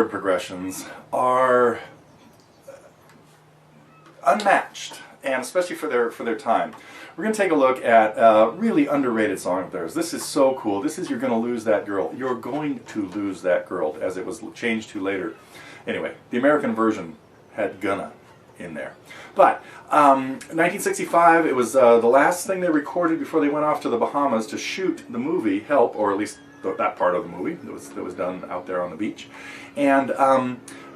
chord progressions are unmatched, and especially for their time. We're going to take a look at a really underrated song of theirs. This is so cool. This is You're Gonna Lose That Girl. You're Going to Lose That Girl, as it was changed to later. Anyway, the American version had gonna in there. But 1965, it was the last thing they recorded before they went off to the Bahamas to shoot the movie Help, or at least that part of the movie that was done out there on the beach. And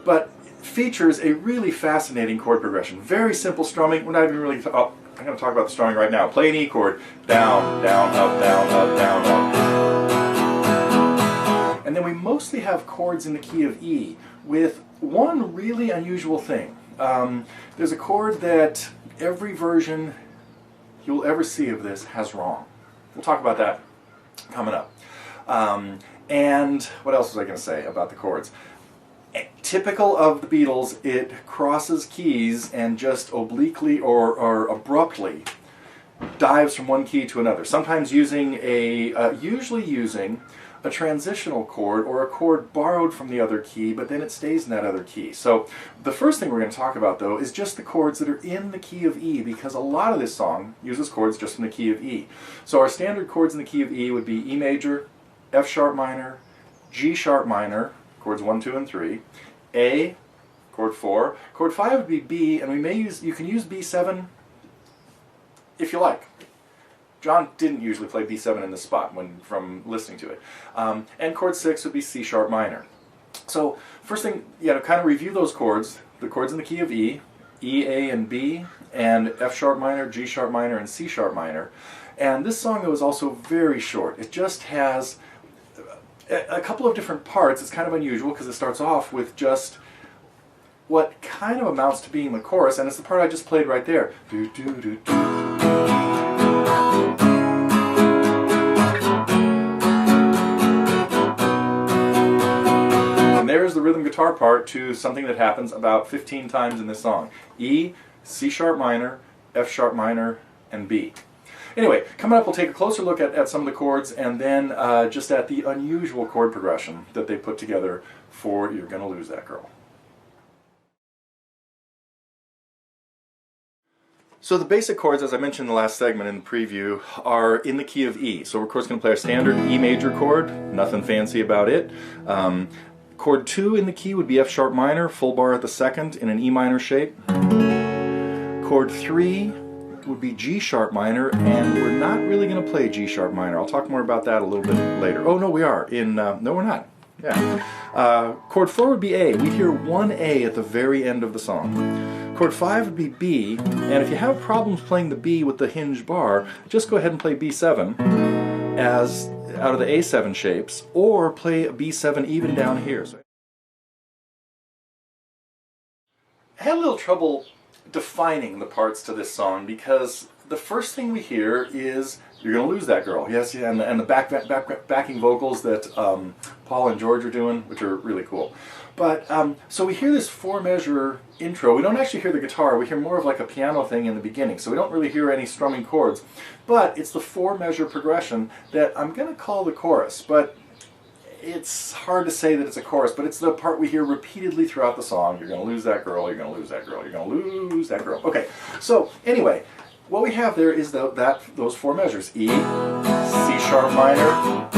but features a really fascinating chord progression. Very simple strumming. We're not even really... I'm going to talk about the strumming right now. Play an E chord. Down, down, up, down, up, down, up. And then we mostly have chords in the key of E, with one really unusual thing. There's a chord that every version you'll ever see of this has wrong. We'll talk about that coming up. And what else was I going to say about the chords? Typical of the Beatles, it crosses keys and just obliquely or abruptly dives from one key to another. Sometimes using usually using a transitional chord or a chord borrowed from the other key, but then it stays in that other key. So the first thing we're going to talk about, though, is just the chords that are in the key of E, because a lot of this song uses chords just in the key of E. So our standard chords in the key of E would be E major, F sharp minor, G sharp minor, chords 1, 2, and 3, A, chord 4, chord 5 would be B, and you can use B7 if you like. John didn't usually play B7 in this spot from listening to it. And chord 6 would be C sharp minor. So first thing, to kind of review those chords, the chords in the key of E, E, A, and B, and F sharp minor, G sharp minor, and C sharp minor. And this song, though, is also very short. It just has a couple of different parts. It's kind of unusual because it starts off with just what kind of amounts to being the chorus, and it's the part I just played right there. Do, do, do, do. And there's the rhythm guitar part to something that happens about 15 times in this song. E, C sharp minor, F sharp minor, and B. Anyway, coming up we'll take a closer look at some of the chords, and then just at the unusual chord progression that they put together for You're Gonna Lose That Girl. So the basic chords, as I mentioned in the last segment in the preview, are in the key of E. So we're of course going to play a standard E major chord, nothing fancy about it. Chord 2 in the key would be F sharp minor, full bar at the second in an E minor shape. Chord 3 would be G sharp minor, and we're not really going to play G sharp minor. I'll talk more about that a little bit later. Oh no, we are. No, we're not. Yeah. Chord 4 would be A. We hear one A at the very end of the song. Chord 5 would be B, and if you have problems playing the B with the hinge bar, just go ahead and play B7 as out of the A7 shapes, or play a B7 even down here. So I had a little trouble defining the parts to this song because the first thing we hear is You're Gonna Lose That Girl. Yes, and the backing vocals that Paul and George are doing, which are really cool. But so we hear this 4-measure intro. We don't actually hear the guitar. We hear more of like a piano thing in the beginning. So we don't really hear any strumming chords. But it's the 4-measure progression that I'm going to call the chorus. But it's hard to say that it's a chorus, but it's the part we hear repeatedly throughout the song. You're going to lose that girl, you're going to lose that girl, you're going to lose that girl. Okay, so anyway, what we have there is those 4 measures. E, C sharp minor,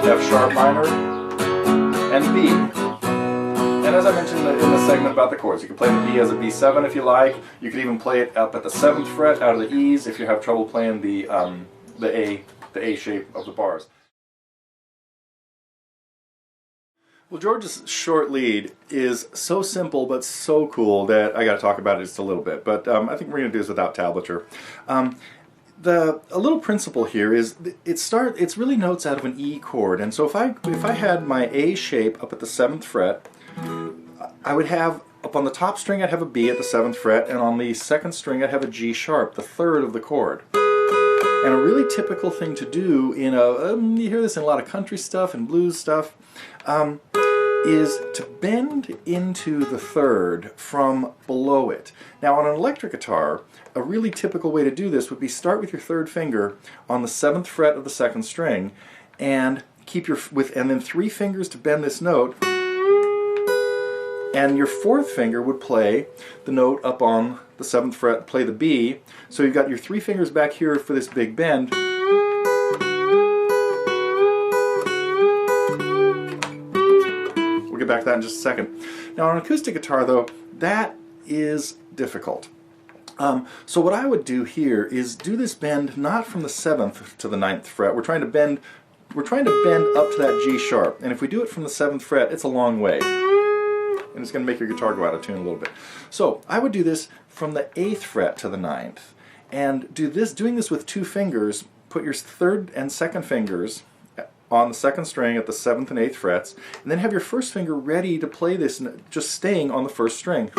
F sharp minor, and B. And as I mentioned in the segment about the chords, you can play the B as a B7 if you like. You could even play it up at the 7th fret out of the E's if you have trouble playing the A shape of the bars. Well, George's short lead is so simple but so cool that I got to talk about it just a little bit. But I think we're going to do this without tablature. A little principle here is it's really notes out of an E chord, and so if I had my A shape up at the 7th fret, I would have up on the top string I'd have a B at the 7th fret, and on the 2nd string I'd have a G sharp, the 3rd of the chord. And a really typical thing to do in you hear this in a lot of country stuff and blues stuff, is to bend into the 3rd from below it. Now on an electric guitar, a really typical way to do this would be start with your 3rd finger on the 7th fret of the 2nd string, and keep and then 3 fingers to bend this note, and your fourth finger would play the note up on the 7th fret, play the B. So you've got your 3 fingers back here for this big bend. We'll get back to that in just a second. Now on an acoustic guitar though, that is difficult. So what I would do here is do this bend not from the 7th to the 9th fret. We're trying to bend up to that G sharp, and if we do it from the 7th fret, it's a long way, and it's going to make your guitar go out of tune a little bit. So I would do this from the 8th fret to the 9th, and doing this with 2 fingers. Put your 3rd and 2nd fingers on the 2nd string at the 7th and 8th frets, and then have your 1st finger ready to play this, just staying on the 1st string.